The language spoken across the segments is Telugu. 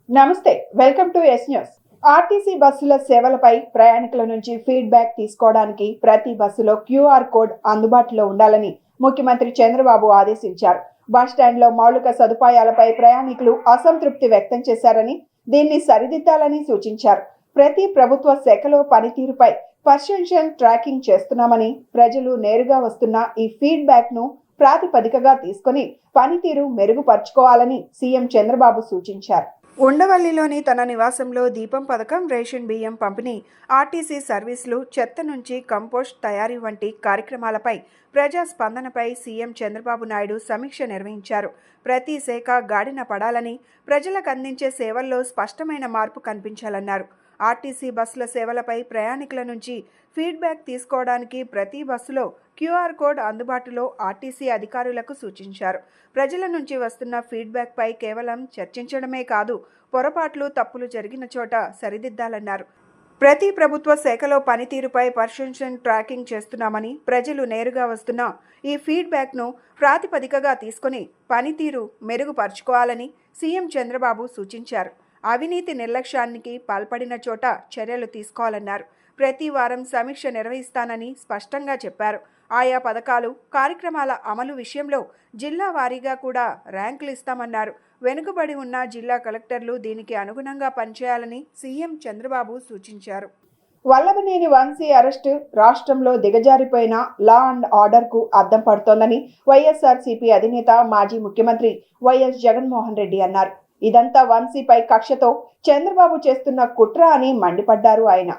నమస్తే, welcome to yes news. RTC బస్సుల సేవలపై ప్రయాణికుల నుంచి ఫీడ్బ్యాక్ తీసుకోవడానికి ప్రతి బస్సులో క్యూఆర్ కోడ్ అందుబాటులో ఉండాలని ముఖ్యమంత్రి చంద్రబాబు ఆదేశించారు. బస్టాండ్లో మౌలిక సదుపాయాలపై ప్రయాణికులు అసంతృప్తి వ్యక్తం చేశారని, దీన్ని సరిదిద్దాలని సూచించారు. ప్రతి ప్రభుత్వ శాఖలో పనితీరుపై పర్సెప్షన్ ట్రాకింగ్ చేస్తున్నామని, ప్రజలు నేరుగా వస్తున్న ఈ ఫీడ్బ్యాక్ ను ప్రాతిపదికగా తీసుకుని పనితీరు మెరుగుపరుచుకోవాలని సీఎం చంద్రబాబు సూచించారు. ఉండవల్లిలోని తన నివాసంలో దీపం పథకం, రేషన్ బియ్యం పంపిణీ, ఆర్టీసీ సర్వీసులు, చెత్త నుంచి కంపోస్ట్ తయారీ వంటి కార్యక్రమాలపై ప్రజా స్పందనపై సీఎం చంద్రబాబు నాయుడు సమీక్ష నిర్వహించారు. ప్రతి శాఖ గాడిన పడాలని, ప్రజలకు అందించే సేవల్లో స్పష్టమైన మార్పు కనిపించాలన్నారు. ఆర్టీసీ బస్సుల సేవలపై ప్రయాణికుల నుంచి ఫీడ్బ్యాక్ తీసుకోవడానికి ప్రతి బస్సులో క్యూఆర్ కోడ్ అందుబాటులో ఆర్టీసీ అధికారులకు సూచించారు. ప్రజల నుంచి వస్తున్న ఫీడ్బ్యాక్పై కేవలం చర్చించడమే కాదు, పొరపాట్లు, తప్పులు జరిగిన చోట సరిదిద్దాలన్నారు. ప్రతి ప్రభుత్వ శాఖలో పనితీరుపై పర్సెప్షన్ ట్రాకింగ్ చేస్తున్నామని, ప్రజలు నేరుగా వస్తున్న ఈ ఫీడ్బ్యాక్ను ప్రాతిపదికగా తీసుకుని పనితీరు మెరుగుపరుచుకోవాలని సీఎం చంద్రబాబు సూచించారు. అవినీతి నిర్లక్ష్యానికి పాల్పడిన చోట చర్యలు తీసుకోవాలన్నారు. ప్రతి వారం సమీక్ష నిర్వహిస్తానని స్పష్టంగా చెప్పారు. ఆయా పథకాలు, కార్యక్రమాల అమలు విషయంలో జిల్లా వారీగా కూడా ర్యాంకులు ఇస్తామన్నారు. వెనుకబడి ఉన్న జిల్లా కలెక్టర్లు దీనికి అనుగుణంగా పనిచేయాలని సీఎం చంద్రబాబు సూచించారు. వల్లభనేని వంశీ అరెస్టు రాష్ట్రంలో దిగజారిపోయిన లా అండ్ ఆర్డర్ కు అద్దం పడుతోందని వైఎస్ఆర్సీపీ అధినేత, మాజీ ముఖ్యమంత్రి వైఎస్ జగన్మోహన్ రెడ్డి అన్నారు. ఇదంతా వంశీపై కక్షతో చంద్రబాబు చేస్తున్న కుట్ర అని మండిపడ్డారు ఆయన.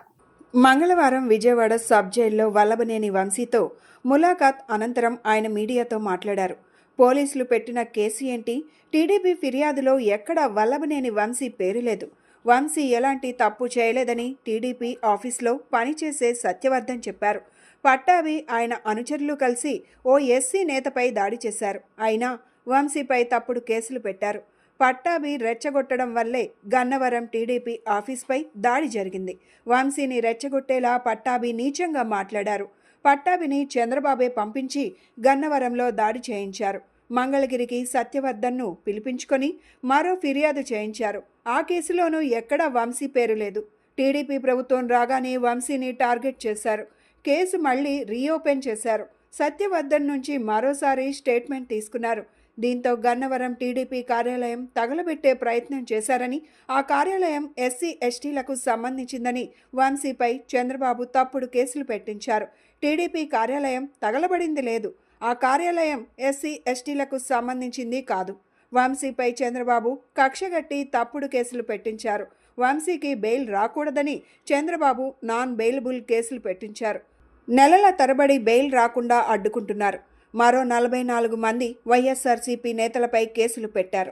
మంగళవారం విజయవాడ సబ్ జైల్లో వల్లభనేని వంశీతో ములాఖాత్ అనంతరం ఆయన మీడియాతో మాట్లాడారు. పోలీసులు పెట్టిన కేసు ఏంటి? టీడీపీ ఫిర్యాదులో ఎక్కడా వల్లభనేని వంశీ పేరు లేదు. వంశీ ఎలాంటి తప్పు చేయలేదని టీడీపీ ఆఫీస్లో పనిచేసే సత్యవర్ధన్ చెప్పారు. పట్టాభి, ఆయన అనుచరులు కలిసి ఓ ఎస్సీ నేతపై దాడి చేశారు. అయినా వంశీపై తప్పుడు కేసులు పెట్టారు. పట్టాభి రెచ్చగొట్టడం వల్లే గన్నవరం టీడీపీ ఆఫీస్పై దాడి జరిగింది. వంశీని రెచ్చగొట్టేలా పట్టాభి నీచంగా మాట్లాడారు. పట్టాభిని చంద్రబాబే పంపించి గన్నవరంలో దాడి చేయించారు. మంగళగిరికి సత్యవర్ధన్ను పిలిపించుకొని మరో ఫిర్యాదు చేయించారు. ఆ కేసులోనూ ఎక్కడా వంశీ పేరు లేదు. టీడీపీ ప్రభుత్వం రాగానే వంశీని టార్గెట్ చేశారు. కేసు మళ్లీ రీఓపెన్ చేశారు. సత్యవర్ధన్ నుంచి మరోసారి స్టేట్మెంట్ తీసుకున్నారు. దీంతో గన్నవరం టీడీపీ కార్యాలయం తగలబెట్టే ప్రయత్నం చేశారని, ఆ కార్యాలయం ఎస్సీ ఎస్టీలకు సంబంధించిందని వంశీపై చంద్రబాబు తప్పుడు కేసులు పెట్టించారు. టీడీపీ కార్యాలయం తగలబడింది లేదు. ఆ కార్యాలయం ఎస్సీ ఎస్టీలకు సంబంధించింది కాదు. వంశీపై చంద్రబాబు కక్షగట్టి తప్పుడు కేసులు పెట్టించారు. వంశీకి బెయిల్ రాకూడదని చంద్రబాబు నాన్ బెయిలబుల్ కేసులు పెట్టించారు. నెలల తరబడి బెయిల్ రాకుండా అడ్డుకుంటున్నారు. మరో 44 మంది వైఎస్ఆర్సీపీ నేతలపై కేసులు పెట్టారు.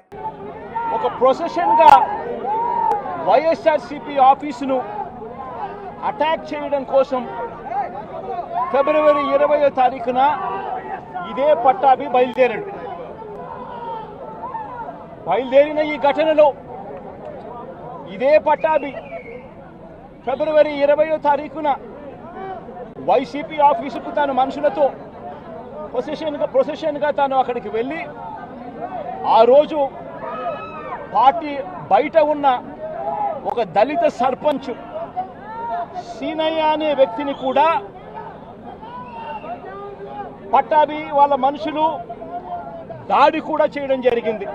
ఒక ప్రొసెషన్గా వైఎస్ఆర్సీపీ ఆఫీసును అటాక్ చేయడం కోసం ఫిబ్రవరి 20వ తారీఖున ఇదే పట్టాభి బయలుదేరాడు. బయలుదేరిన ఈ ఘటనలో ఇదే పట్టాభి ఫిబ్రవరి 20వ తారీఖున వైసీపీ ఆఫీసుకు తన మనుషులతో ప్రొసెషన్గా తాను అక్కడికి వెళ్ళి ఆ రోజు పార్టీ బయట ఉన్న ఒక దళిత సర్పంచ్ సీనయ్య అనే వ్యక్తిని కూడా పట్టాభి వాళ్ళ మనుషులు దాడి కూడా చేయడం జరిగింది.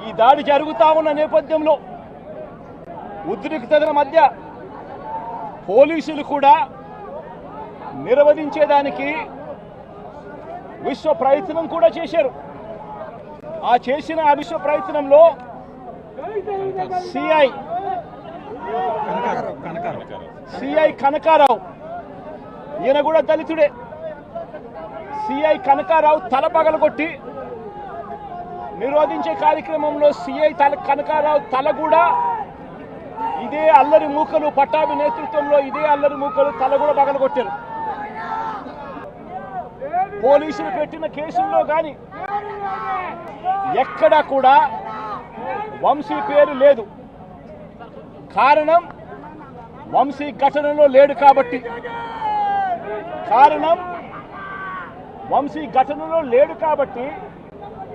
ఈ దాడి జరుగుతా ఉన్న నేపథ్యంలో ఉద్రిక్తతల మధ్య పోలీసులు కూడా నిర్వహించేదానికి విశ్వ ప్రయత్నం కూడా చేశారు. ఆ చేసిన విశ్వ ప్రయత్నంలో సిఐ కనకారావు, ఈయన కూడా దళితుడే, సిఐ కనకారావు తల పగలగొట్టి నిరోధించే కార్యక్రమంలో సిఐ కనకారావు తల కూడా ఇదే అల్లరి మూకలు, పట్టాభి నేతృత్వంలో ఇదే అల్లరి మూకలు తల కూడా పగలగొట్టారు. పోలీసులు పెట్టిన కేసుల్లో కానీ ఎక్కడా కూడా వంశీ పేరు లేదు. కారణం వంశీ ఘటనలో లేడు కాబట్టి.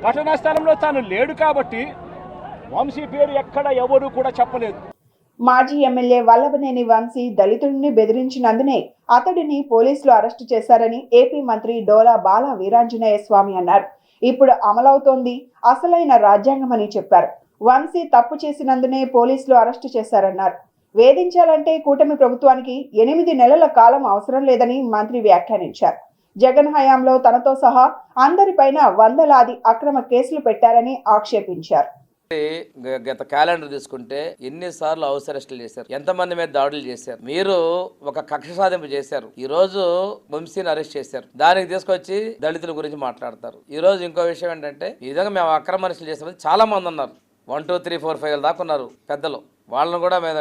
ఘటనా స్థలంలో తాను లేడు కాబట్టి వంశీ పేరు ఎక్కడ ఎవరు కూడా చెప్పలేదు. మాజీ ఎమ్మెల్యే వల్లభనేని వంశీ దళితుడిని బెదిరించినందునే అతడిని పోలీసులు అరెస్టు చేశారని ఏపీ మంత్రి డోలా బాల వీరాంజనేయ స్వామి అన్నారు. ఇప్పుడు అమలవుతోంది అసలైన రాజ్యాంగమని చెప్పారు. వంశీ తప్పు చేసినందునే పోలీసులు అరెస్టు చేశారన్నారు. వేధించాలంటే కూటమి ప్రభుత్వానికి 8 నెలల కాలం అవసరం లేదని మంత్రి వ్యాఖ్యానించారు. జగన్ హయాంలో తనతో సహా అందరిపైన వందలాది అక్రమ కేసులు పెట్టారని ఆక్షేపించారు. గత క్యాలెండర్ తీసుకుంటే ఎన్నిసార్లు హౌస్ అరెస్టులు చేశారు, ఎంతమంది మీద దాడులు చేశారు. మీరు ఒక కక్ష సాధింపు చేశారు. ఈ రోజు వంశీని అరెస్ట్ చేశారు, దానికి తీసుకొచ్చి దళితుల గురించి మాట్లాడతారు. ఈ రోజు ఇంకో విషయం ఏంటంటే, ఈ విధంగా మేము అక్రమ అరెస్టులు చేసామని చాలా మంది ఉన్నారు. 1, 2, 3, 4, 5 దాకా ఉన్నారు పెద్దలు. వాళ్ళని కూడా మీద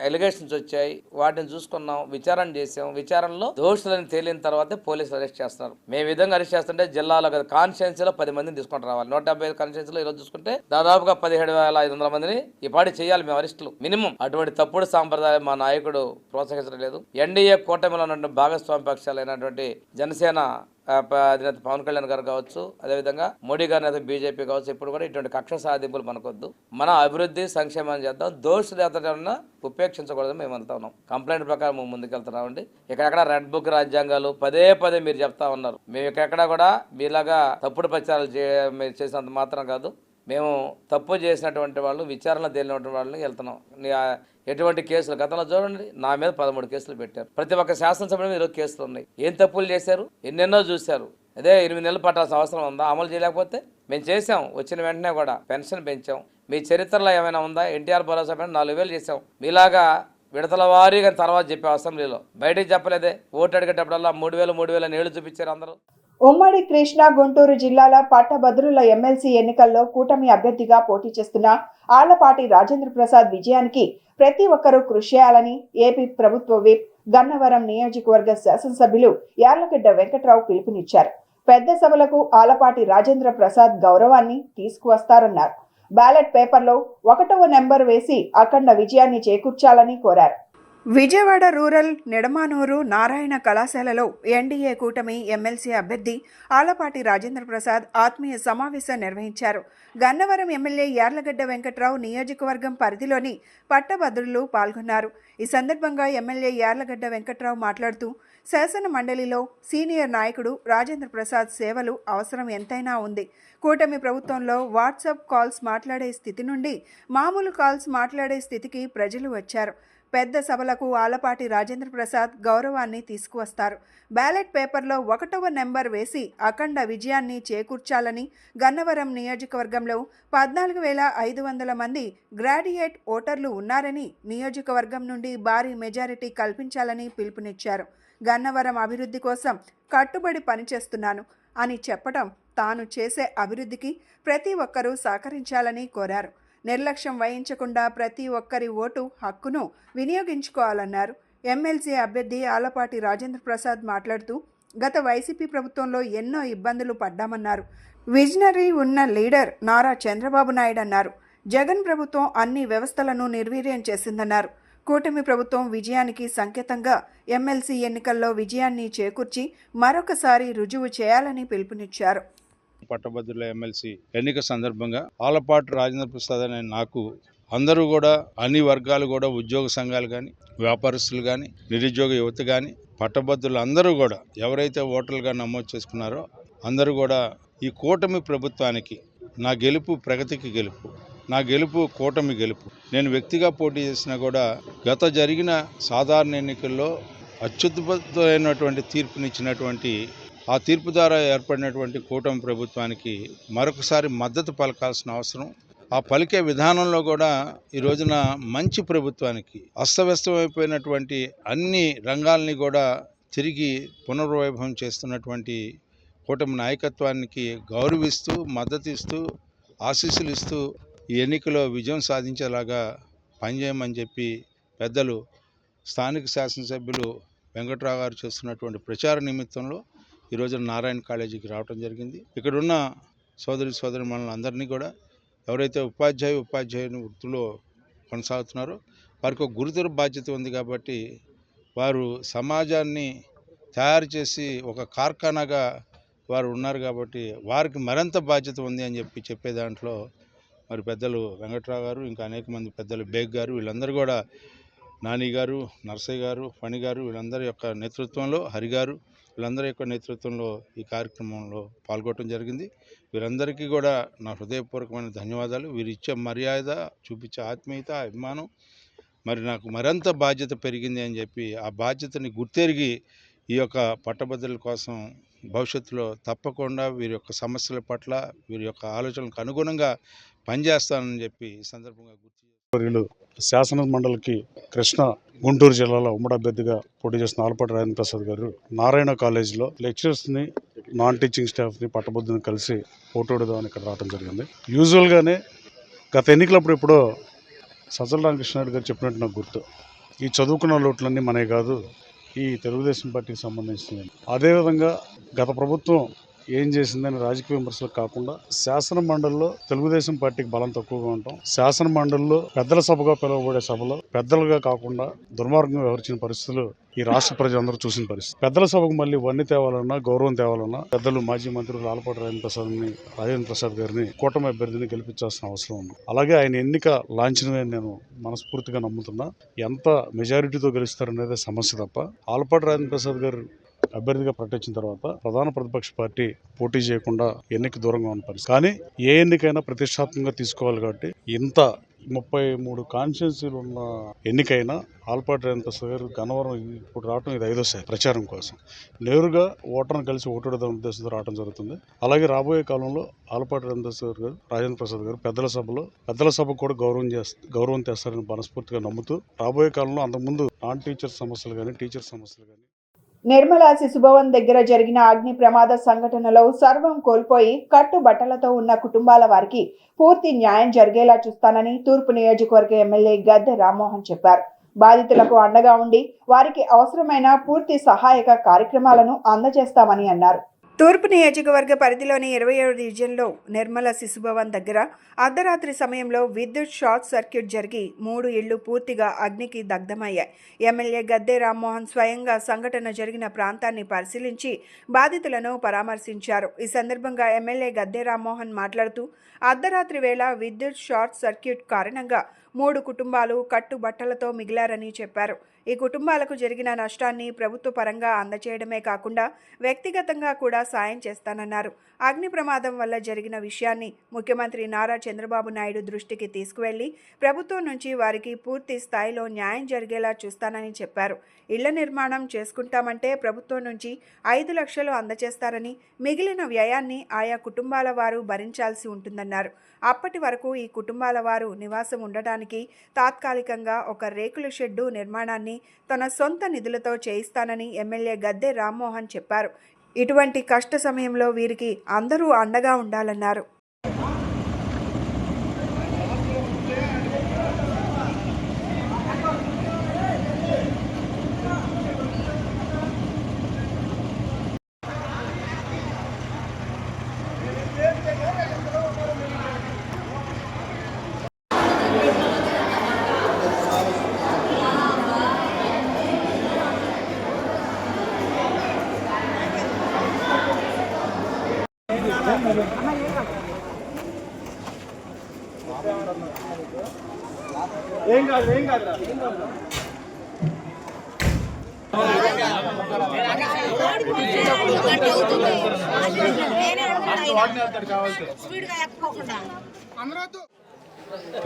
ఎలిగేషన్స్ వచ్చాయి, వాటిని చూసుకున్నాం, విచారణ చేసాం. విచారణలో దోషులని తేలిన తర్వాతే పోలీసులు అరెస్ట్ చేస్తున్నారు. మేము విధంగా అరెస్ట్ చేస్తుంటే జిల్లాలో కదా కాన్స్టిట్యున్సీలో 10 మందిని తీసుకొని రావాలి. 175 కాన్స్టిట్యున్సీలో ఈరోజు చూసుకుంటే దాదాపుగా 17,500 మందిని ఈ పాటి చేయాలి మేము అరెస్టులు మినిమం. అటువంటి తప్పుడు సాంప్రదాయం మా నాయకుడు ప్రోత్సహించడం లేదు. ఎన్డీఏ కూటమిలో ఉన్న భాగస్వామి పక్షాలైనటువంటి జనసేన అధినేత పవన్ కళ్యాణ్ గారు కావచ్చు, అదేవిధంగా మోడీ గారి నేత బీజేపీ కావచ్చు, ఇప్పుడు కూడా ఇటువంటి కక్ష సాధింపులు మనకొద్దు. మన అభివృద్ధి సంక్షేమాన్ని చేద్దాం, దోషులు ఎత్తడం ఉపేక్షించకూడదు. మేము వెళ్తా ఉన్నాం, కంప్లైంట్ ప్రకారం మేము ముందుకెళ్తున్నామండి. ఇక్కడెక్కడ రెడ్ బుక్ రాజ్యాంగాలు పదే మీరు చెప్తా ఉన్నారు. మేము ఇక్కడెక్కడ కూడా మీలాగా తప్పుడు ప్రచారాలు చేసినంత మాత్రం కాదు, మేము తప్పు చేసినటువంటి వాళ్ళు, విచారణ తేలినటువంటి వాళ్ళని వెళ్తున్నాం. ఎటువంటి కేసులు గతంలో చూడండి, నా మీద 13 కేసులు పెట్టారు. ప్రతి ఒక్క శాసనసభ్యుల మీద కేసులు ఉన్నాయి. ఏం తప్పులు చేశారు, ఎన్నెన్నో చూశారు. అదే 8 నెలలు పట్టాల్సిన అవసరం ఉందా? అమలు చేయలేకపోతే మేము చేసాం. వచ్చిన వెంటనే కూడా పెన్షన్ పెంచాం. మీ చరిత్రలో ఏమైనా ఉందా? ఎన్టీఆర్ భరోసా పైన 4,000 చేసాం. మీలాగా విడతల వారీగా తర్వాత చెప్పే అసెంబ్లీలో బయటకు చెప్పలేదే. ఓటు అడిగేటప్పుడల్లా 3,000 నీళ్లు చూపించారు అందరూ. ఉమ్మడి కృష్ణా గుంటూరు జిల్లాల పట్టభద్రుల ఎమ్మెల్సీ ఎన్నికల్లో కూటమి అభ్యర్థిగా పోటీ చేస్తున్న ఆళ్లపాటి రాజేంద్ర ప్రసాద్ విజయానికి ప్రతి ఒక్కరూ కృషి చేయాలని ఏపీ ప్రభుత్వ విప్, గన్నవరం నియోజకవర్గ శాసనసభ్యులు యార్లగడ్డ వెంకట్రావు పిలుపునిచ్చారు. పెద్ద సభలకు ఆళ్లపాటి రాజేంద్ర ప్రసాద్ గౌరవాన్ని తీసుకువస్తారన్నారు. బ్యాలెట్ పేపర్లో 1వ నెంబర్ వేసి అఖండ విజయాన్ని చేకూర్చాలని కోరారు. విజయవాడ రూరల్ నెడమానూరు నారాయణ కళాశాలలో ఎన్డీఏ కూటమి ఎమ్మెల్సీ అభ్యర్థి ఆళ్లపాటి రాజేంద్ర ప్రసాద్ ఆత్మీయ సమావేశం నిర్వహించారు. గన్నవరం ఎమ్మెల్యే యార్లగడ్డ వెంకట్రావు నియోజకవర్గం పరిధిలోని పట్టభద్రులు పాల్గొన్నారు. ఈ సందర్భంగా ఎమ్మెల్యే యార్లగడ్డ వెంకట్రావు మాట్లాడుతూ, శాసన మండలిలో సీనియర్ నాయకుడు రాజేంద్ర ప్రసాద్ సేవలు అవసరం ఎంతైనా ఉంది. కూటమి ప్రభుత్వంలో వాట్సాప్ కాల్స్ మాట్లాడే స్థితి నుండి మామూలు కాల్స్ మాట్లాడే స్థితికి ప్రజలు వచ్చారు. పెద్ద సభలకు ఆళ్లపాటి రాజేంద్ర ప్రసాద్ గౌరవాన్ని తీసుకువస్తారు. బ్యాలెట్ పేపర్లో 1వ నెంబర్ వేసి అఖండ విజయాన్ని చేకూర్చాలని, గన్నవరం నియోజకవర్గంలో 14,500 మంది గ్రాడ్యుయేట్ ఓటర్లు ఉన్నారని, నియోజకవర్గం నుండి భారీ మెజారిటీ కల్పించాలని పిలుపునిచ్చారు. గన్నవరం అభివృద్ధి కోసం కట్టుబడి పనిచేస్తున్నాను అని చెప్పడం, తాను చేసే అభివృద్ధికి ప్రతి ఒక్కరూ సహకరించాలని కోరారు. నిర్లక్ష్యం వహించకుండా ప్రతి ఒక్కరి ఓటు హక్కును వినియోగించుకోవాలన్నారు. ఎమ్మెల్సీ అభ్యర్థి ఆళ్లపాటి రాజేంద్ర ప్రసాద్ మాట్లాడుతూ, గత వైసీపీ ప్రభుత్వంలో ఎన్నో ఇబ్బందులు పడ్డామన్నారు. విజనరీ ఉన్న లీడర్ నారా చంద్రబాబు నాయుడు అన్నారు. జగన్ ప్రభుత్వం అన్ని వ్యవస్థలను నిర్వీర్యం చేసిందన్నారు. కూటమి ప్రభుత్వం విజయానికి సంకేతంగా ఎమ్మెల్సీ ఎన్నికల్లో విజయాన్ని చేకూర్చి మరొకసారి రుజువు చేయాలని పిలుపునిచ్చారు. పట్టభద్రుల ఎమ్మెల్సీ ఎన్నిక సందర్భంగా ఆళ్లపాటి రాజేంద్ర ప్రసాద్ అనే నాకు అందరూ కూడా, అన్ని వర్గాలు కూడా, ఉద్యోగ సంఘాలు కానీ, వ్యాపారస్తులు కానీ, నిరుద్యోగ యువత కానీ, పట్టభద్రులు అందరూ కూడా ఎవరైతే ఓటర్లుగా నమోదు చేసుకున్నారో అందరూ కూడా ఈ కూటమి ప్రభుత్వానికి నా గెలుపు ప్రగతికి గెలుపు, నా గెలుపు కూటమి గెలుపు. నేను వ్యక్తిగా పోటీ చేసినా కూడా గత జరిగిన సాధారణ ఎన్నికల్లో అత్యద్భుతమైనటువంటి తీర్పునిచ్చినటువంటి ఆ తీర్పు ద్వారా ఏర్పడినటువంటి కూటమి ప్రభుత్వానికి మరొకసారి మద్దతు పలకాల్సిన అవసరం. ఆ పలికే విధానంలో కూడా ఈ రోజున మంచి ప్రభుత్వానికి అస్తవ్యస్తమైపోయినటువంటి అన్ని రంగాల్ని కూడా తిరిగి పునర్వైభవం చేస్తున్నటువంటి కూటమి నాయకత్వానికి గౌరవిస్తూ, మద్దతు ఇస్తూ, ఆశీస్సులు ఇస్తూ ఈ ఎన్నికలో విజయం సాధించేలాగా పనిచేయమని చెప్పి పెద్దలు స్థానిక శాసనసభ్యులు వెంకట్రావు గారు చేస్తున్నటువంటి ప్రచార నిమిత్తంలో ఈరోజు నారాయణ కాలేజీకి రావడం జరిగింది. ఇక్కడున్న సోదరి మనందరినీ కూడా ఎవరైతే ఉపాధ్యాయుని వృత్తిలో కొనసాగుతున్నారో వారికి ఒక గురుతర బాధ్యత ఉంది. కాబట్టి వారు సమాజాన్ని తయారు చేసి ఒక కార్ఖానాగా వారు ఉన్నారు. కాబట్టి వారికి మరింత బాధ్యత ఉంది అని చెప్పే దాంట్లో మరి పెద్దలు వెంకట్రావు గారు, ఇంకా అనేక మంది పెద్దలు, బేగ్ గారు, వీళ్ళందరూ కూడా, నాని గారు, నర్సయ్య గారు, ఫణి గారు, వీళ్ళందరి యొక్క నేతృత్వంలో, హరి గారు, వీళ్ళందరి యొక్క నేతృత్వంలో ఈ కార్యక్రమంలో పాల్గొనడం జరిగింది. వీరందరికీ కూడా నా హృదయపూర్వకమైన ధన్యవాదాలు. వీరు ఇచ్చే మర్యాద, చూపించే ఆత్మీయత, అభిమానం మరి నాకు మరింత బాధ్యత పెరిగింది అని చెప్పి ఆ బాధ్యతని గుర్తెరిగి ఈ యొక్క పట్టభద్రుల కోసం భవిష్యత్తులో తప్పకుండా వీరి యొక్క సమస్యల పట్ల, వీరి యొక్క ఆలోచనలకు అనుగుణంగా పనిచేస్తానని చెప్పి ఈ సందర్భంగా వీళ్ళు శాసన మండలికి కృష్ణ గుంటూరు జిల్లాలో ఉమ్మడి అభ్యర్థిగా పోటీ చేస్తున్న ఆలపాటి రాజేంద్ర ప్రసాద్ గారు నారాయణ కాలేజీలో లెక్చరర్స్ని, నాన్ టీచింగ్ స్టాఫ్ని, పట్టభద్రుని కలిసి పోటీడదామని ఇక్కడ రావడం జరిగింది. యూజువల్గానే గత ఎన్నికలప్పుడు ఎప్పుడో సజ్జల రామకృష్ణారెడ్డి గారు చెప్పినట్టు నాకు గుర్తు, ఈ చదువుకున్న లోట్లన్నీ మనవి కాదు, ఈ తెలుగుదేశం పార్టీకి సంబంధించినవి. అదేవిధంగా గత ప్రభుత్వం ఏం చేసిందని రాజకీయ విమర్శలు కాకుండా శాసన మండలిలో తెలుగుదేశం పార్టీకి బలం తక్కువగా ఉంటాం, శాసన మండలిలో పెద్దల సభగా పిలువబడే సభలో పెద్దలుగా కాకుండా దుర్మార్గంగా వ్యవహరించిన పరిస్థితులు ఈ రాష్ట్ర ప్రజలందరూ చూసిన పరిస్థితి. పెద్దల సభకు మళ్ళీ వన్నె తేవాలన్నా, గౌరవం తేవాలన్నా పెద్దలు మాజీ మంత్రులు ఆలపాటి రాజేంద్ర ప్రసాద్ గారిని కూటమి అభ్యర్థిని గెలిపించాల్సిన అవసరం ఉంది. అలాగే ఆయన ఎన్నిక లాంఛనమే నేను మనస్ఫూర్తిగా నమ్ముతున్నా. ఎంత మెజారిటీతో గెలుస్తారనేదే సమస్య తప్ప, ఆలపాటి రాజేంద్ర ప్రసాద్ గారు అభ్యర్థిగా ప్రకటించిన తర్వాత ప్రధాన ప్రతిపక్ష పార్టీ పోటీ చేయకుండా ఎన్నిక దూరంగా ఉన్న పరిస్థితి. కానీ ఏ ఎన్నికైనా ప్రతిష్టాత్మకంగా తీసుకోవాలి కాబట్టి ఇంత 33 కాన్స్టిట్యున్సీలు ఉన్న ఎన్నికైనా ఆలపాటి రాజేంద్ర ప్రసాద్ గారు గన్నవరం ఇప్పుడు రావడం ఇది 5వ ప్రచారం కోసం నేరుగా ఓటర్ను కలిసి ఓటేద్దాం ఉద్దేశంతో రావడం జరుగుతుంది. అలాగే రాబోయే కాలంలో ఆలపాటి రాజేంద్ర ప్రసాద్ గారు పెద్దల సభకు కూడా గౌరవం తెస్తారని మనస్ఫూర్తిగా నమ్ముతూ, రాబోయే కాలంలో అంతకుముందు నాన్ టీచర్ సమస్యలు కానీ, టీచర్ సమస్యలు కానీ. నిర్మల శిశుభవన్ దగ్గర జరిగిన అగ్ని ప్రమాద సంఘటనలో సర్వం కోల్పోయి కట్టుబట్టలతో ఉన్న కుటుంబాల వారికి పూర్తి న్యాయం జరిగేలా చూస్తానని తూర్పు నియోజకవర్గ ఎమ్మెల్యే గద్దె రామ్మోహన్ చెప్పారు. బాధితులకు అండగా ఉండి వారికి అవసరమైన పూర్తి సహాయక కార్యక్రమాలను అందజేస్తామని అన్నారు. తూర్పు నియోజకవర్గ పరిధిలోని 27వ డివిజన్లో నిర్మల శిశుభవన్ దగ్గర అర్ధరాత్రి సమయంలో విద్యుత్ షార్ట్ సర్క్యూట్ జరిగి 3 ఇళ్లు పూర్తిగా అగ్నికి దగ్ధమయ్యాయి. ఎమ్మెల్యే గద్దె రామ్మోహన్ స్వయంగా సంఘటన జరిగిన ప్రాంతాన్ని పరిశీలించి బాధితులను పరామర్శించారు. ఈ సందర్భంగా ఎమ్మెల్యే గద్దె రామ్మోహన్ మాట్లాడుతూ, అర్ధరాత్రి వేళ విద్యుత్ షార్ట్ సర్క్యూట్ కారణంగా 3 కుటుంబాలు కట్టుబట్టలతో మిగిలారని చెప్పారు. ఈ కుటుంబాలకు జరిగిన నష్టాన్ని ప్రభుత్వ పరంగా అందచేయడమే కాకుండా వ్యక్తిగతంగా కూడా సాయం చేస్తానన్నారు. అగ్ని ప్రమాదం వల్ల జరిగిన విషయాన్ని ముఖ్యమంత్రి నారా చంద్రబాబు నాయుడు దృష్టికి తీసుకువెళ్లి ప్రభుత్వం నుంచి వారికి పూర్తి స్థాయిలో న్యాయం జరిగేలా చూస్తానని చెప్పారు. ఇళ్ల నిర్మాణం చేసుకుంటామంటే ప్రభుత్వం నుంచి 5 లక్షలు అందజేస్తారని, మిగిలిన వ్యయాన్ని ఆయా కుటుంబాల వారు భరించాల్సి ఉంటుందన్నారు. అప్పటి వరకు ఈ కుటుంబాల వారు నివాసం ఉండటానికి తాత్కాలికంగా ఒక రేకుల షెడ్డు నిర్మాణాన్ని తన సొంత నిధులతో చేయిస్తానని ఎమ్మెల్యే గద్దె రామ్మోహన్ చెప్పారు. ఇటువంటి కష్ట సమయంలో వీరికి అందరూ అండగా ఉండాలన్నారు.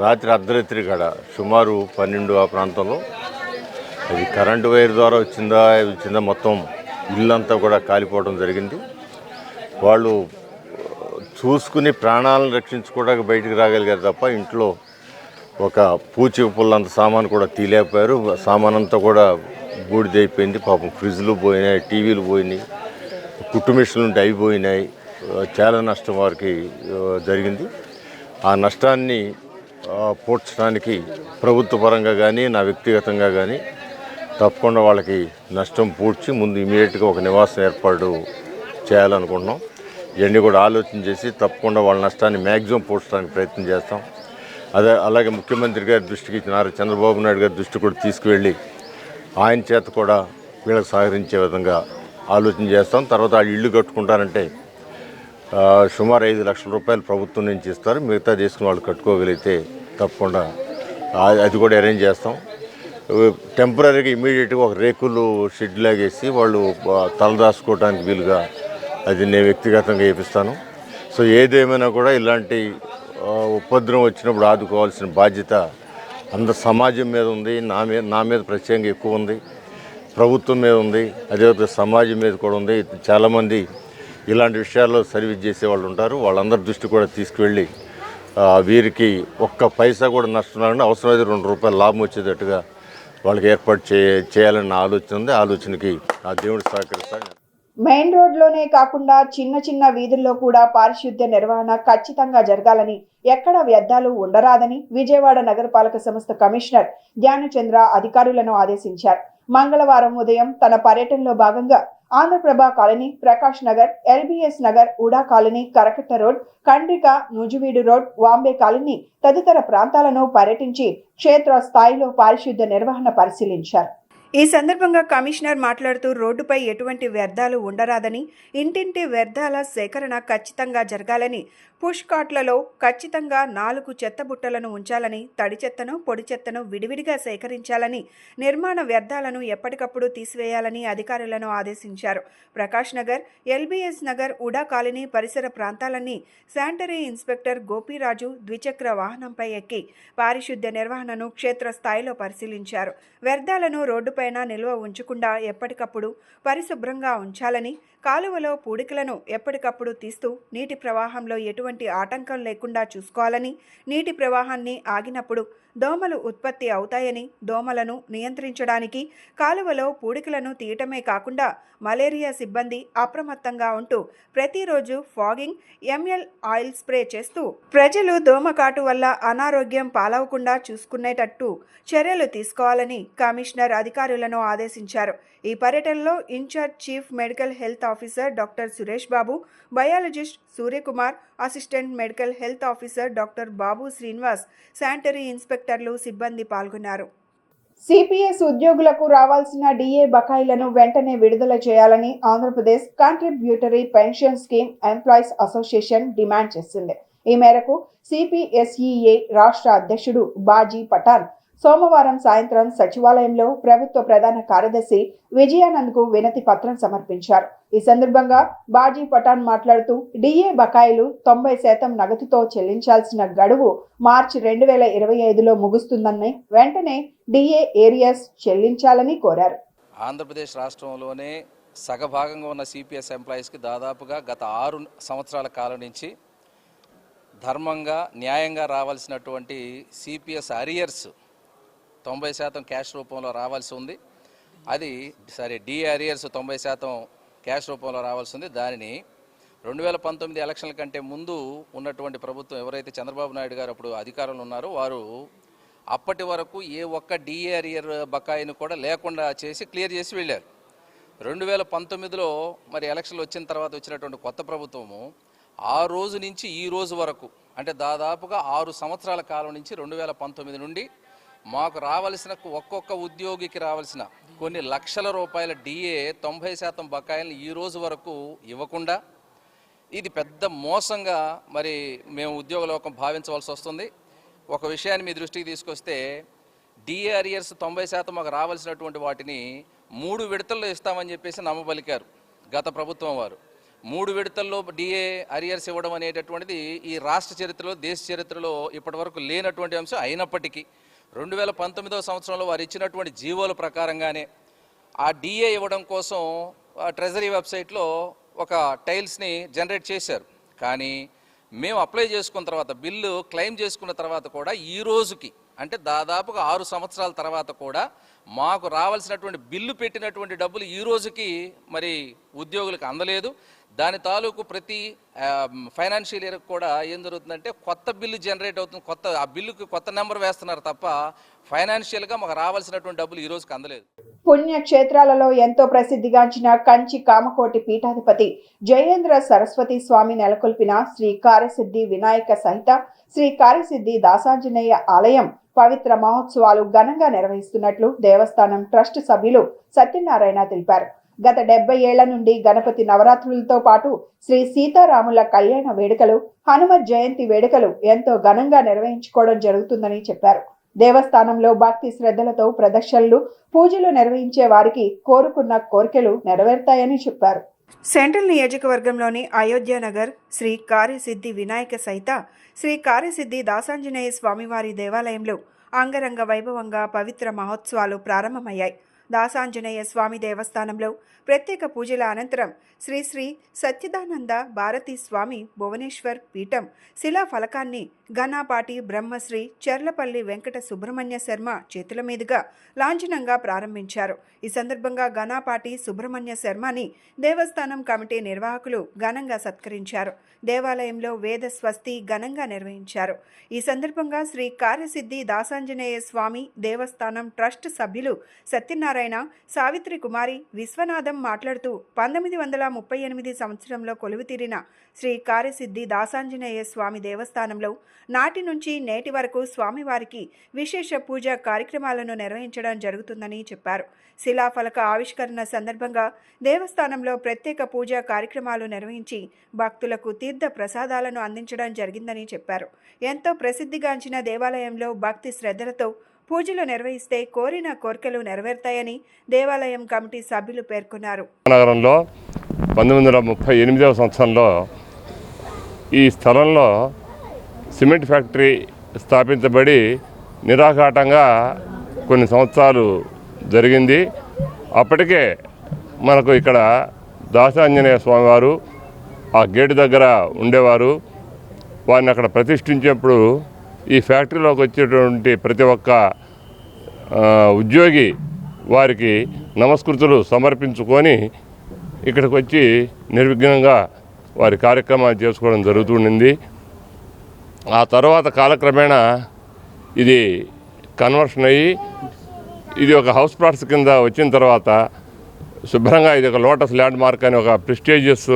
రాత్రి అర్ధరాత్రి కాడ సుమారు 12 ఆ ప్రాంతంలో అది కరెంటు వైర్ ద్వారా వచ్చిందా మొత్తం ఇల్లంతా కూడా కాలిపోవడం జరిగింది. వాళ్ళు చూసుకుని ప్రాణాలను రక్షించుకోవడానికి బయటికి రాగలిగారు తప్ప ఇంట్లో ఒక పూచి పుల్లంత సామాను కూడా తీయలేకపోయారు. సామాన్ అంతా కూడా బూడిదైపోయింది. పాపం ఫ్రిడ్జ్లు పోయినాయి, టీవీలు పోయినాయి, కుట్టు మిషన్లు ఉంటే అవి పోయినాయి. చాలా నష్టం వారికి జరిగింది. ఆ నష్టాన్ని పూడ్చడానికి ప్రభుత్వ పరంగా కానీ, నా వ్యక్తిగతంగా కానీ తప్పకుండా వాళ్ళకి నష్టం పూడ్చి ముందు ఇమీడియట్గా ఒక నివాసం ఏర్పాటు చేయాలనుకుంటున్నాం. ఇవన్నీ కూడా ఆలోచన చేసి తప్పకుండా వాళ్ళ నష్టాన్ని మ్యాక్సిమం పూడ్చడానికి ప్రయత్నం చేస్తాం. అలాగే ముఖ్యమంత్రి గారి దృష్టికి నారా చంద్రబాబు నాయుడు గారి దృష్టి కూడా తీసుకువెళ్ళి ఆయన చేత కూడా వీళ్ళకి సహకరించే విధంగా ఆలోచన చేస్తాం. తర్వాత వాళ్ళు ఇల్లు కట్టుకుంటారంటే సుమారు 5 లక్షల రూపాయలు ప్రభుత్వం నుంచి ఇస్తారు. మిగతా చేసుకుని వాళ్ళు కట్టుకోగలిగితే తప్పకుండా అది కూడా అరేంజ్ చేస్తాం. టెంపరీగా ఇమీడియట్గా ఒక రేకులు షెడ్ లాగేసి వాళ్ళు తలదాచుకోవడానికి వీలుగా అది నేను వ్యక్తిగతంగా చేపిస్తాను. సో ఏదేమైనా కూడా ఇలాంటి ఉపద్రవం వచ్చినప్పుడు ఆదుకోవాల్సిన బాధ్యత అందరు సమాజం మీద ఉంది. నా మీద ప్రత్యేకంగా ఎక్కువ ఉంది, ప్రభుత్వం మీద ఉంది, అదేవిధంగా సమాజం మీద కూడా ఉంది. చాలామంది ఇలాంటి విషయాల్లో సర్వీస్ చేసే వాళ్ళు ఉంటారు. వాళ్ళందరి దృష్టి కూడా తీసుకువెళ్ళి వీరికి ఒక్క పైసా కూడా నష్టం లేకుండా అవసరమైతే ₹2 లాభం వచ్చేటట్టుగా వాళ్ళకి ఏర్పాటు చేయాలన్న ఆలోచన ఉంది. ఆలోచనకి ఆ దేవుడు సహకరిస్తాడు. మెయిన్ రోడ్లోనే కాకుండా చిన్న చిన్న వీధుల్లో కూడా పారిశుద్ధ్య నిర్వహణ ఖచ్చితంగా జరగాలని, ఎక్కడ వ్యర్థాలు ఉండరాదని విజయవాడ నగరపాలక సంస్థ కమిషనర్ ధ్యానచంద్ర అధికారులను ఆదేశించారు. మంగళవారం ఉదయం తన పర్యటనలో భాగంగా Andhraprabha colony, Prakash Nagar, LBS Nagar, UDA colony, Karakatta road, Kandrika, Nuzvid road, Vambay colony తదితర ప్రాంతాలను పర్యటించి క్షేత్ర స్థాయిలో పారిశుద్ధ్య నిర్వహణ పరిశీలించారు. ఈ సందర్భంగా కమిషనర్ మాట్లాడుతూ రోడ్డుపై ఎటువంటి వ్యర్థాలు ఉండరాదని, ఇంటింటి వ్యర్థాల సేకరణ ఖచ్చితంగా జరగాలని, పుష్ కార్ట్లలో ఖచ్చితంగా 4 చెత్త బుట్టలను ఉంచాలని, తడి చెత్తను, పొడి చెత్తను విడివిడిగా సేకరించాలని, నిర్మాణ వ్యర్థాలను ఎప్పటికప్పుడు తీసివేయాలని అధికారులను ఆదేశించారు. Prakash Nagar, LBS Nagar, UDA colony పరిసర ప్రాంతాలన్నీ శానిటరీ ఇన్స్పెక్టర్ గోపీరాజు ద్విచక్ర వాహనంపై ఎక్కి పారిశుద్ధ్య నిర్వహణను క్షేత్రస్థాయిలో పరిశీలించారు. వ్యర్థాలను రోడ్డుపైన నిల్వ ఉంచకుండా ఎప్పటికప్పుడు పరిశుభ్రంగా ఉంచాలని, కాలువలో పూడికలను ఎప్పటికప్పుడు తీస్తూ నీటి ప్రవాహంలో ఎటువంటి ఆటంకం లేకుండా చూసుకోవాలని, నీటి ప్రవాహాన్ని ఆగినప్పుడు దోమలు ఉత్పత్తి అవుతాయని, దోమలను నియంత్రించడానికి కాలువలో పూడికలను తీయటమే కాకుండా మలేరియా సిబ్బంది అప్రమత్తంగా ఉంటూ ప్రతిరోజు ఫాగింగ్, ML ఆయిల్ స్ప్రే చేస్తూ ప్రజలు దోమకాటు వల్ల అనారోగ్యం పాలవకుండా చూసుకునేటట్టు చర్యలు తీసుకోవాలని కమిషనర్ అధికారులను ఆదేశించారు. ఈ పర్యటనలో in charge chief medical health officer doctor Suresh Babu, biologist Suryakumar, assistant medical health officer doctor Babu Srinivas, sanitary ఇన్స్పెక్టర్లు, సిబ్బంది పాల్గొన్నారు. సిపిఎస్ ఉద్యోగులకు రావాల్సిన DA బకాయిలను వెంటనే విడుదల చేయాలని Andhra Pradesh contributory pension scheme employees association demand చేసింది. ఈ మేరకు CPSEA రాష్ట్ర అధ్యక్షుడు బాజీ పఠాన్ సోమవారం సాయంత్రం సచివాలయంలో ప్రభుత్వ ప్రధాన కార్యదర్శి విజయానంద్కు వినతి పత్రం సమర్పించారు. ఈ సందర్భంగా బాజీ పఠాన్ మాట్లాడుతూ DA బకాయిలు 90% నగదుతో చెల్లించాల్సిన గడువు మార్చి 2025లో ముగుస్తుందని, వెంటనే DA ఏరియర్స్ చెల్లించాలని కోరారు. ఆంధ్రప్రదేశ్ రాష్ట్రంలోనే సగభాగంగా ఉన్న CPS ఎంప్లాయీస్కి దాదాపుగా గత 6 సంవత్సరాల కాలం నుంచి ధర్మంగా న్యాయంగా రావాల్సినటువంటి CPS అరియర్స్ 90% క్యాష్ రూపంలో రావాల్సి ఉంది. అది DA అరియర్స్ 90% క్యాష్ రూపంలో రావాల్సి ఉంది. దానిని 2019 ఎలక్షన్ల కంటే ముందు ఉన్నటువంటి ప్రభుత్వం ఎవరైతే చంద్రబాబు నాయుడు గారు అప్పుడు అధికారంలో ఉన్నారో వారు అప్పటి వరకు ఏ ఒక్క DA అరియర్ బకాయిని కూడా లేకుండా చేసి క్లియర్ చేసి వెళ్ళారు. 2019లో మరి ఎలక్షన్లు వచ్చిన తర్వాత వచ్చినటువంటి కొత్త ప్రభుత్వము ఆ రోజు నుంచి ఈ రోజు వరకు అంటే దాదాపుగా 6 సంవత్సరాల కాలం నుంచి 2019 నుండి మాకు రావాల్సిన ఒక్కొక్క ఉద్యోగికి రావాల్సిన కొన్ని లక్షల రూపాయల DA 90% బకాయిలను ఈ రోజు వరకు ఇవ్వకుండా ఇది పెద్ద మోసంగా మరి మేము ఉద్యోగ లోకం భావించవలసి వస్తుంది. ఒక విషయాన్ని మీ దృష్టికి తీసుకొస్తే DA అరియర్స్ 90% మాకు రావాల్సినటువంటి వాటిని 3 విడతల్లో ఇస్తామని చెప్పేసి నమ్మబలికారు గత ప్రభుత్వం వారు. 3 విడతల్లో DA అరియర్స్ ఇవ్వడం అనేటటువంటిది ఈ రాష్ట్ర చరిత్రలో, దేశ చరిత్రలో ఇప్పటివరకు లేనటువంటి అంశం. అయినప్పటికీ 2019వ సంవత్సరంలో వారు ఇచ్చినటువంటి జీవోల ప్రకారంగానే ఆ DA ఇవ్వడం కోసం ట్రెజరీ వెబ్సైట్లో ఒక టైల్స్ని జనరేట్ చేశారు. కానీ మేము అప్లై చేసుకున్న తర్వాత, బిల్లు క్లెయిమ్ చేసుకున్న తర్వాత కూడా ఈ రోజుకి అంటే దాదాపుగా 6 సంవత్సరాల తర్వాత కూడా మాకు రావాల్సినటువంటి బిల్లు పెట్టినటువంటి డబ్బులు ఈ రోజుకి మరి ఉద్యోగులకు అందలేదు. దాని తాలూకు ప్రతి ఫైనాన్షియల్ ఇయర్ కూడా ఏం జరుగుతుందంటే కొత్త బిల్లు జనరేట్ అవుతుంది, ఆ బిల్లుకి కొత్త నెంబర్ వేస్తున్నారు తప్ప ఫైనాన్షియల్గా మాకు రావాల్సినటువంటి డబ్బులు ఈ రోజుకి అందలేదు. పుణ్యక్షేత్రాలలో ఎంతో ప్రసిద్ధిగాంచిన కంచి కామకోటి పీఠాధిపతి జయేంద్ర సరస్వతి స్వామి నెలకొల్పిన శ్రీ కార్యసిద్ధి వినాయక సహిత శ్రీ కార్యసిద్ధి దాసాంజనేయ ఆలయం పవిత్ర మహోత్సవాలు ఘనంగా నిర్వహిస్తున్నట్లు దేవస్థానం ట్రస్ట్ సభ్యులు సత్యనారాయణ తెలిపారు. గత 70 ఏళ్ల నుండి గణపతి నవరాత్రులతో పాటు శ్రీ సీతారాముల కళ్యాణ వేడుకలు, హనుమత్ జయంతి వేడుకలు ఎంతో ఘనంగా నిర్వహించుకోవడం జరుగుతుందని చెప్పారు. దేవస్థానంలో భక్తి శ్రద్ధలతో ప్రదక్షిణలు, పూజలు నిర్వహించే వారికి కోరుకున్న కోరికలు నెరవేరుతాయని చెప్పారు. సెంట్రల్ నియోజకవర్గంలోని అయోధ్యనగర్ శ్రీ కార్యసిద్ధి వినాయక సహిత శ్రీ కార్యసిద్ధి దాసాంజనేయ స్వామివారి దేవాలయంలో అంగరంగ వైభవంగా పవిత్ర మహోత్సవాలు ప్రారంభమయ్యాయి. దాసాంజనేయ స్వామి దేవస్థానంలో ప్రత్యేక పూజల అనంతరం శ్రీ శ్రీ సత్యదానంద భారతీ స్వామి భువనేశ్వర్ పీఠం శిలా ఫలకాన్ని గణపాటి బ్రహ్మశ్రీ చెర్లపల్లి వెంకట సుబ్రహ్మణ్య శర్మ చేతుల మీదుగా లాంఛనంగా ప్రారంభించారు. ఈ సందర్భంగా గణపాటి సుబ్రహ్మణ్య శర్మని దేవస్థానం కమిటీ నిర్వాహకులు ఘనంగా సత్కరించారు. దేవాలయంలో వేద స్వస్తి ఘనంగా నిర్వహించారు. ఈ సందర్భంగా శ్రీ కార్యసిద్ధి దాసాంజనేయ స్వామి దేవస్థానం ట్రస్ట్ సభ్యులు సత్యనారాయణ, సావిత్రి కుమారి, విశ్వనాథం మాట్లాడుతూ 1938 సంవత్సరంలో కొలువుతీరిన శ్రీ కార్యసిద్ధి దాసాంజనేయ స్వామి దేవస్థానంలో నాటి నుంచి నేటి వరకు స్వామివారికి విశేష పూజా కార్యక్రమాలను నిర్వహించడం జరుగుతుందని చెప్పారు. శిలాఫలక ఆవిష్కరణ సందర్భంగా దేవస్థానంలో ప్రత్యేక పూజా కార్యక్రమాలు నిర్వహించి భక్తులకు తీర్థ ప్రసాదాలను అందించడం జరిగిందని చెప్పారు. ఎంతో ప్రసిద్ధిగాంచిన దేవాలయంలో భక్తి శ్రద్ధలతో పూజలు నిర్వహిస్తే కోరిన కోరికలు నెరవేరుతాయని దేవాలయం కమిటీ సభ్యులు పేర్కొన్నారు. నగరంలో 1938వ సంవత్సరంలో ఈ స్థలంలో సిమెంట్ ఫ్యాక్టరీ స్థాపించబడి నిరాఘాటంగా కొన్ని సంవత్సరాలు జరిగింది. అప్పటికే మనకు ఇక్కడ దాసాంజనేయ స్వామివారు ఆ గేటు దగ్గర ఉండేవారు. వారిని అక్కడ ప్రతిష్ఠించేప్పుడు ఈ ఫ్యాక్టరీలోకి వచ్చేటువంటి ప్రతి ఒక్క ఉద్యోగి వారికి నమస్కృతులు సమర్పించుకొని ఇక్కడికి వచ్చి నిర్విఘ్నంగా వారి కార్యక్రమాలు చేసుకోవడం జరుగుతుండింది. ఆ తర్వాత కాలక్రమేణా ఇది కన్వర్షన్ అయ్యి ఇది ఒక హౌస్ ప్లాట్స్ కింద వచ్చిన తర్వాత శుభ్రంగా ఇది ఒక లోటస్ ల్యాండ్ మార్క్ అని ఒక ప్రెస్టీజియస్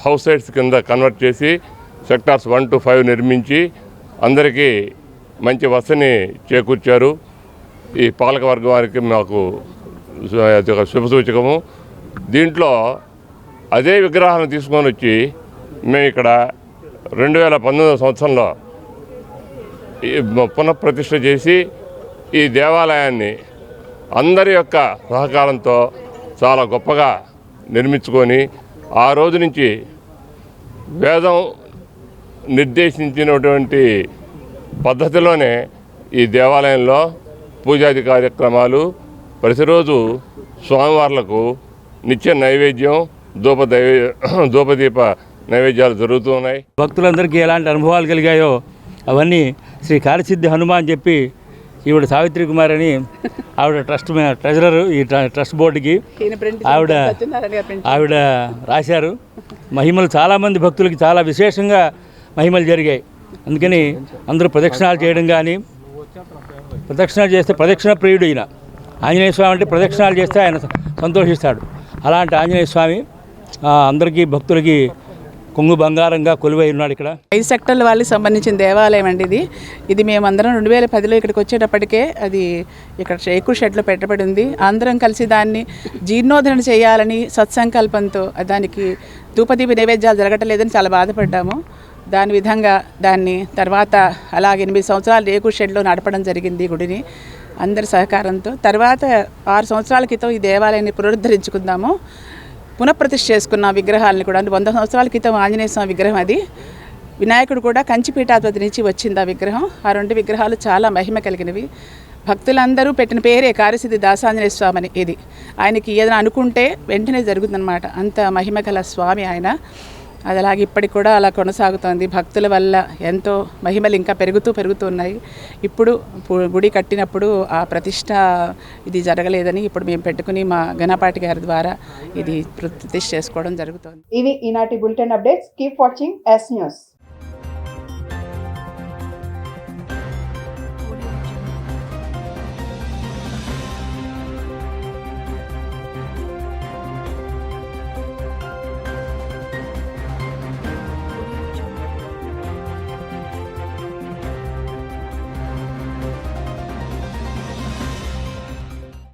హౌస్ సైట్స్ కింద కన్వర్ట్ చేసి సెక్టార్స్ 1 to 5 నిర్మించి అందరికీ మంచి వసతిని చేకూర్చారు. ఈ పాలకవర్గం వారికి మాకు ఒక శుభసూచకము. దీంట్లో అదే విగ్రహాలను తీసుకొని వచ్చి మేము ఇక్కడ 2019 సంవత్సరంలో పునఃప్రతిష్ఠ చేసి ఈ దేవాలయాన్ని అందరి యొక్క సహకారంతో చాలా గొప్పగా నిర్మించుకొని ఆ రోజు నుంచి వేదం నిర్దేశించినటువంటి పద్ధతిలోనే ఈ దేవాలయంలో పూజాది కార్యక్రమాలు ప్రతిరోజు స్వామివార్లకు నిత్య నైవేద్యం ధూపదీప నైవేద్యాలు జరుగుతూ ఉన్నాయి. భక్తులందరికీ ఎలాంటి అనుభవాలు కలిగాయో అవన్నీ శ్రీ కార్యసిద్ధి హనుమాన్ చెప్పి ఈవిడ సావిత్రి కుమార్ అని ఆవిడ ట్రెజరరు ఈ ట్రస్ట్ బోర్డుకి ఆవిడ రాశారు. మహిమలు చాలామంది భక్తులకి చాలా విశేషంగా మహిమలు జరిగాయి. అందుకని అందరూ ప్రదక్షిణాలు చేయడం కానీ, ప్రదక్షిణాలు చేస్తే ప్రదక్షిణ ప్రియుడు ఈయన ఆంజనేయ స్వామి అంటే ప్రదక్షిణాలు చేస్తే ఆయన సంతోషిస్తాడు. అలాంటి ఆంజనేయ స్వామి అందరికీ భక్తులకి కొంగు బంగారంగా కొలువై ఉన్నాడు. ఇక్కడ 5 సెక్టర్ల వాళ్ళకి సంబంధించిన దేవాలయం అండి ఇది మేమందరం 2010లో ఇక్కడికి వచ్చేటప్పటికే అది ఇక్కడ షేకు షెడ్లో పెట్టబడి ఉంది. అందరం కలిసి దాన్ని జీర్ణోద్ధరణ చేయాలని సత్సంకల్పంతో దానికి ధూపదీప నైవేద్యాలు జరగట్లేదని చాలా బాధపడ్డాము. దాని విధంగా దాన్ని తర్వాత అలాగే 8 సంవత్సరాలు రేకు షెడ్లో నడపడం జరిగింది గుడిని అందరి సహకారంతో. తర్వాత 6 సంవత్సరాల క్రితం ఈ దేవాలయాన్ని పునరుద్ధరించుకుందాము, పునఃప్రతిష్ఠ చేసుకున్న విగ్రహాలను కూడా. 100 సంవత్సరాల క్రితం ఆంజనేయ స్వామి విగ్రహం అది. వినాయకుడు కూడా కంచిపీఠాధిపతి నుంచి వచ్చింది ఆ విగ్రహం. ఆ 2 విగ్రహాలు చాలా మహిమ కలిగినవి. భక్తులందరూ పెట్టిన పేరే కార్యసిద్ధి దాసాంజనేయ స్వామి అని. ఇది ఆయనకి ఏదైనా అనుకుంటే వెంటనే జరుగుతుందన్నమాట. అంత మహిమ గల స్వామి ఆయన. అది అలాగే ఇప్పటికి కూడా అలా కొనసాగుతోంది. భక్తుల వల్ల ఎంతో మహిమలు ఇంకా పెరుగుతూ ఉన్నాయి. ఇప్పుడు గుడి కట్టినప్పుడు ఆ ప్రతిష్ట ఇది జరగలేదని ఇప్పుడు మేము పెట్టుకుని మా గణపాటి గారి ద్వారా ఇది ప్రతిష్ఠ చేసుకోవడం జరుగుతుంది. ఇవి ఈనాటి bulletin updates. Keep watching yes news.